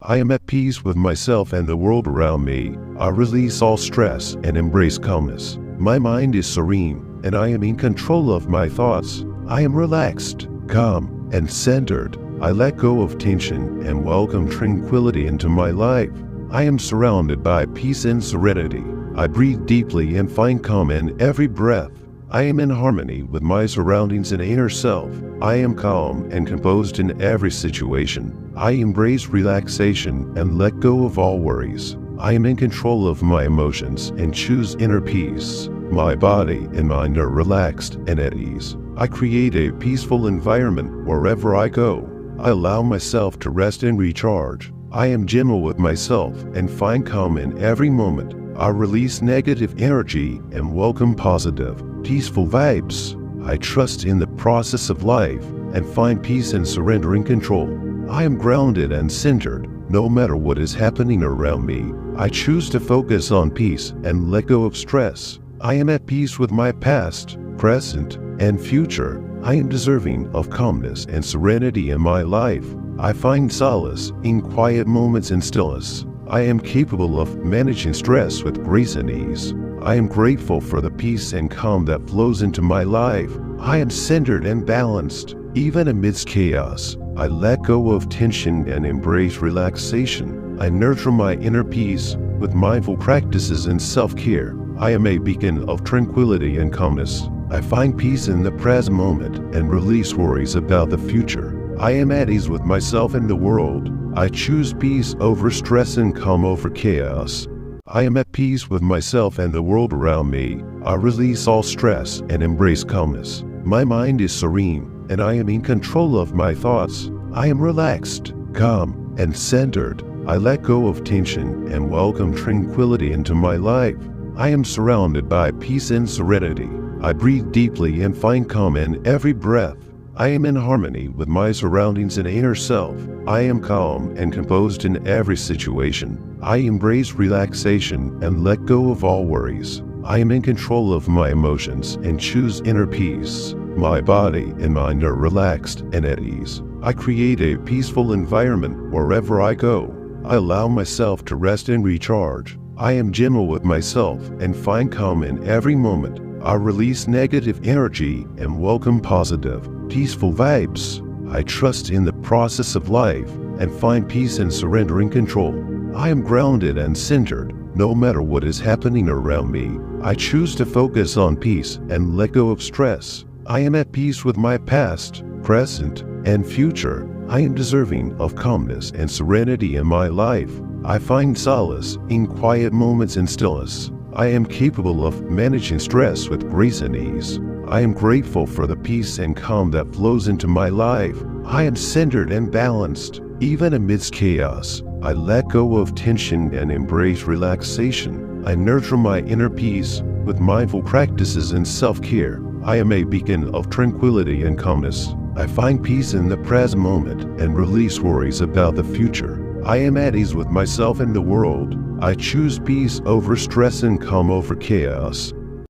I am at peace with myself and the world around me. I release all stress and embrace calmness. My mind is serene, and I am in control of my thoughts. I am relaxed, calm, and centered. I let go of tension and welcome tranquility into my life. I am surrounded by peace and serenity. I breathe deeply and find calm in every breath. I am in harmony with my surroundings and inner self. I am calm and composed in every situation. I embrace relaxation and let go of all worries. I am in control of my emotions and choose inner peace. My body and mind are relaxed and at ease. I create a peaceful environment wherever I go. I allow myself to rest and recharge. I am gentle with myself and find calm in every moment. I release negative energy and welcome positive, peaceful vibes. I trust in the process of life and find peace and surrendering control. I am grounded and centered. No matter what is happening around me, I choose to focus on peace and let go of stress. I am at peace with my past, present, and future. I am deserving of calmness and serenity in my life. I find solace in quiet moments and stillness. I am capable of managing stress with grace and ease. I am grateful for the peace and calm that flows into my life. I am centered and balanced. Even amidst chaos, I let go of tension and embrace relaxation. I nurture my inner peace with mindful practices and self-care. I am a beacon of tranquility and calmness. I find peace in the present moment and release worries about the future. I am at ease with myself and the world. I choose peace over stress and calm over chaos. I am at peace with myself and the world around me. I release all stress and embrace calmness. My mind is serene, and I am in control of my thoughts. I am relaxed, calm, and centered. I let go of tension and welcome tranquility into my life. I am surrounded by peace and serenity. I breathe deeply and find calm in every breath. I am in harmony with my surroundings and inner self. I am calm and composed in every situation. I embrace relaxation and let go of all worries. I am in control of my emotions and choose inner peace. My body and mind are relaxed and at ease. I create a peaceful environment wherever I go. I allow myself to rest and recharge. I am gentle with myself and find calm in every moment. I release negative energy and welcome positive, peaceful vibes. I trust in the process of life and find peace in surrendering control. I am grounded and centered. No matter what is happening around me, I choose to focus on peace and let go of stress. I am at peace with my past, present, and future. I am deserving of calmness and serenity in my life. I find solace in quiet moments and stillness. I am capable of managing stress with grace and ease. I am grateful for the peace and calm that flows into my life. I am centered and balanced. Even amidst chaos, I let go of tension and embrace relaxation. I nurture my inner peace with mindful practices and self-care. I am a beacon of tranquility and calmness. I find peace in the present moment and release worries about the future. I am at ease with myself and the world. I choose peace over stress and calm over chaos.